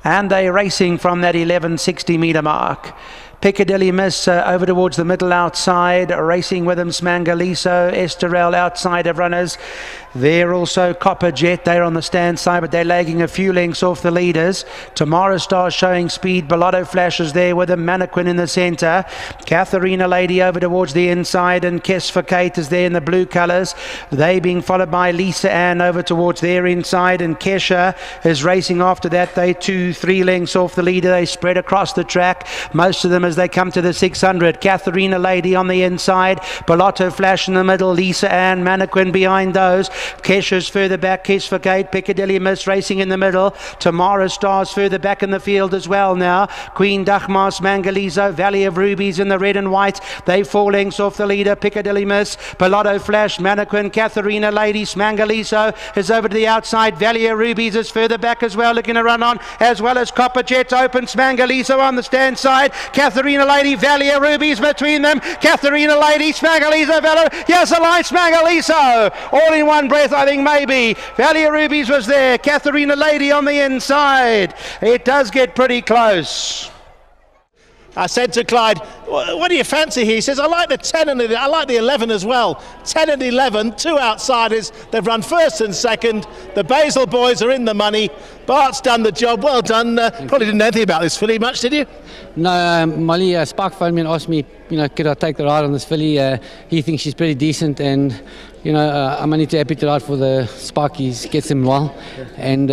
And they're racing from that 1160 metre mark. Piccadilly Miss over towards the middle outside, racing with them Smangaliso, Esterel outside of runners. They're also Copper Jet, they're on the stand side, but they're lagging a few lengths off the leaders. Tomorrow Star showing speed, Bellotto flashes there with them, Mannequin in the centre. Catherina Lady over towards the inside, and Kess for Kate is there in the blue colours. They being followed by Lisa Ann over towards their inside, and Kesha is racing after that. They 2-3 lengths off the leader, they spread across the track, most of them as they come to the 600. Catherina Lady on the inside, Bellotto flash in the middle, Lisa Ann, Mannequin behind those. Kesha's further back, Kiss for Kate, Piccadilly Miss racing in the middle. Tomorrow Stars further back in the field as well now. Queen Dagmar, Smangaliso, Valley of Rubies in the red and white. They 4 lengths off the leader, Piccadilly Miss, Bellotto flash, Mannequin, Catherina Lady, Smangaliso is over to the outside. Valley of Rubies is further back as well, looking to run on, as well as Copper Jet open. Smangaliso on the stand side. Catherina Lady, Valley of Rubies between them. Catherina Lady, Smangaliso, yes, a line, Smangaliso, all in one breath, I think, maybe. Valley of Rubies was there. Catherina Lady on the inside. It does get pretty close. I said to Clyde, what do you fancy here? He says, I like the 10 and I like the 11 as well. 10 and 11, 2 outsiders. They've run first and second. The Basil boys are in the money. Bart's done the job. Well done. Probably didn't know anything about this filly much, did you? No, Molly, Spark phoned me and asked me, could I take the ride on this filly? He thinks she's pretty decent, and I'm only too happy to ride for the Spark. He gets him well, and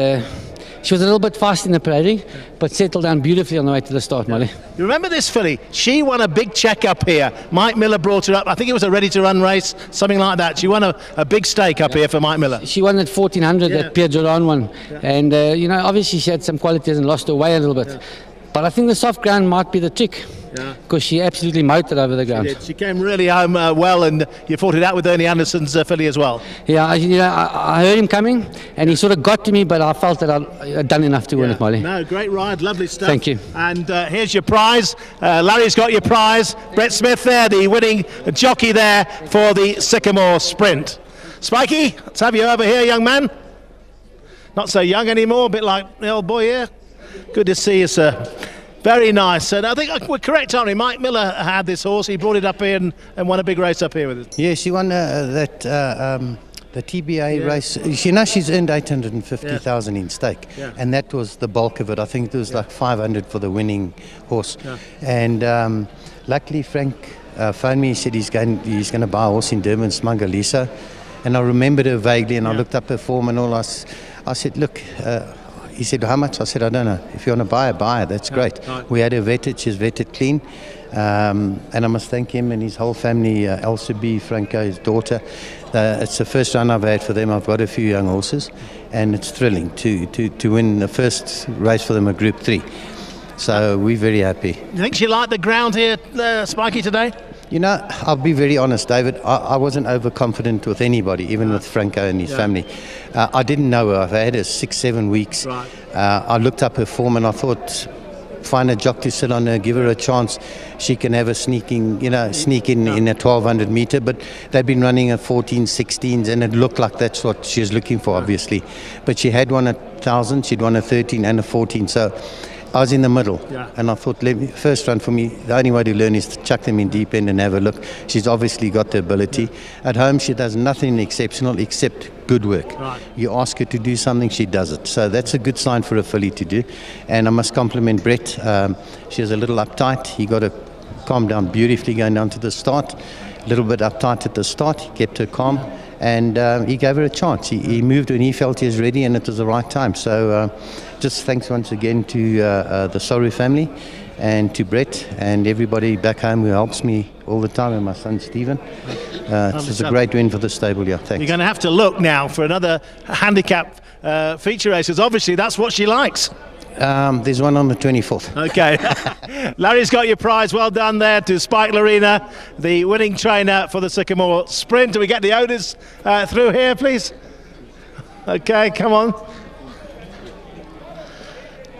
she was a little bit fast in the parading, but settled down beautifully on the way to the start, Molly. You remember this filly? She won a big check-up here. Mike Miller brought her up. I think it was a ready-to-run race, something like that. She won a big stake up here for Mike Miller. She won at 1400, that Pierre Joran one. Yeah. And, obviously she had some qualities and lost her way a little bit. Yeah. But I think the soft ground might be the trick, because she absolutely motored over the ground. She came really home well, and you fought it out with Ernie Anderson's filly as well. Yeah, I heard him coming, and he sort of got to me, but I felt that I'd done enough to win it, Molly. No, great ride, lovely stuff. Thank you. And here's your prize. Larry's got your prize. Brett Smith there, the winning jockey there for the Sycamore Sprint. Spikey, let's have you over here, young man. Not so young anymore, a bit like the old boy here. Good to see you, sir. Very nice. And I think we're correct, aren't we? Mike Miller had this horse. He brought it up here and won a big race up here with it. Yeah, she won the TBA race. She's earned 850,000 in stake, and that was the bulk of it. I think it was like 500 for the winning horse. And luckily, Frank phoned me. He said he's going to buy a horse in Durban, Smangaliso. And I remembered her vaguely, and I looked up her form and all. I said, look. He said, how much? I said, I don't know. If you want to buy her, that's great. Right. We had her vetted. She's vetted clean. And I must thank him and his whole family, Elsie, Franco, his daughter. It's the first run I've had for them. I've got a few young horses, and it's thrilling to win the first race for them, a Group 3. So we're very happy. You think she liked the ground here, Spikey, today? I'll be very honest, David. I wasn't overconfident with anybody, even with Franco and his family. I didn't know her. I've had her 6-7 weeks. Right. I looked up her form and I thought, find a jock to sit on her, give her a chance. She can have a sneak in a 1200 meter. But they've been running at 14, 16s, and it looked like that's what she was looking for, obviously. But she had won a 1000, she'd won a 13 and a 14. So I was in the middle, and I thought, first run for me, the only way to learn is to chuck them in deep end and have a look. She's obviously got the ability. At home, she does nothing exceptional except good work. Right. You ask her to do something, she does it. So that's a good sign for a filly to do. And I must compliment Brett. She was a little uptight. He got her calm down beautifully going down to the start. A little bit uptight at the start. He kept her calm. And he gave her a chance. He moved when he felt he was ready, and it was the right time. So just thanks once again to the Soru family and to Brett and everybody back home who helps me all the time, and my son Stephen. It's a great win for the stable, thanks. You're going to have to look now for another handicap feature races. Obviously, that's what she likes. There's one on the 24th. Okay. Larry's got your prize. Well done there to Spike Lerena, the winning trainer for the Sycamore Sprint. Do we get the owners through here, please? Okay, come on.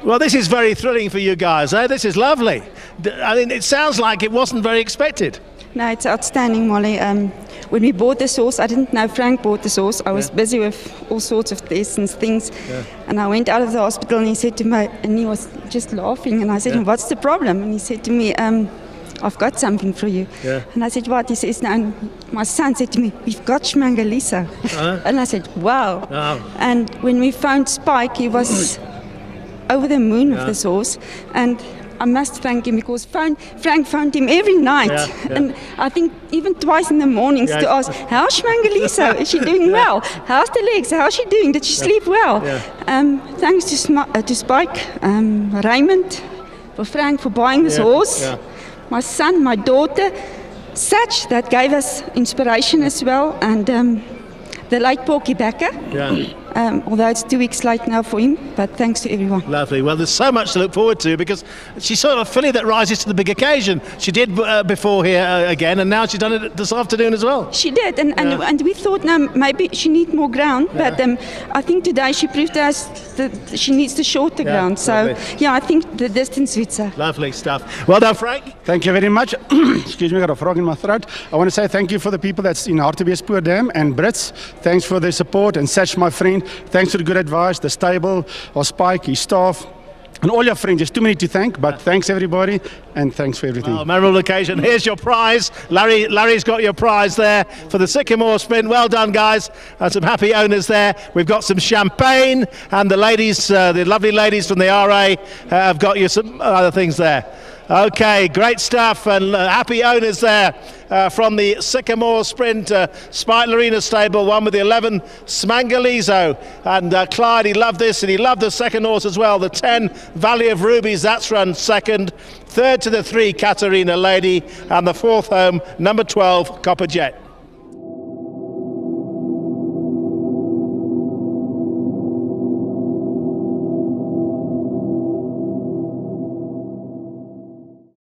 Well, this is very thrilling for you guys, eh? This is lovely. I mean, it sounds like it wasn't very expected. No, it's outstanding, Molly. when we bought this horse, I didn't know Frank bought this horse. I was busy with all sorts of tests and things. And I went out of the hospital and he said to me, and he was just laughing. And I said, what's the problem? And he said to me, I've got something for you. And I said, what? He says, no. And my son said to me, we've got Smangaliso. And I said, wow. And when we found Spike, he was over the moon with this horse. And I must thank him because Frank phoned him every night. And I think even twice in the mornings to ask, how's Smangaliso? Is she doing well? How's the legs? How's she doing? Did she sleep well? Thanks to Spike, Raymond, for Frank for buying this horse. My son, my daughter, Satch, that gave us inspiration as well. And the late Porky Becker. Although it's 2 weeks late now for him, but thanks to everyone. Lovely. Well, there's so much to look forward to because she's sort of a filly that rises to the big occasion. She did before here again, and now she's done it this afternoon as well. She did, and we thought, no, maybe she needs more ground, but I think today she proved to us that she needs the shorter ground. So, yeah, I think the distance suits her. Lovely stuff. Well done, Frank. Thank you very much. Excuse me, I got a frog in my throat. I want to say thank you for the people that's in Hartbeespoort Dam and Brits. Thanks for their support, and Satch, my friend. Thanks for the good advice, the stable, our Spike, his staff, and all your friends. There's too many to thank, but thanks everybody, and thanks for everything. Well, memorable occasion. Here's your prize. Larry's got your prize there for the Sycamore Sprint. Well done, guys. Some happy owners there. We've got some champagne, and the ladies, the lovely ladies from the RA, have got you some other things there. Okay, great stuff, and happy owners there from the Sycamore Sprint. Spike Lerena stable, one with the 11 Smangaliso, and Clyde, he loved this, and he loved the second horse as well, the 10 Valley of Rubies, that's run second. Third to the 3 Catherina Lady, and the fourth home, number 12 Copper Jet.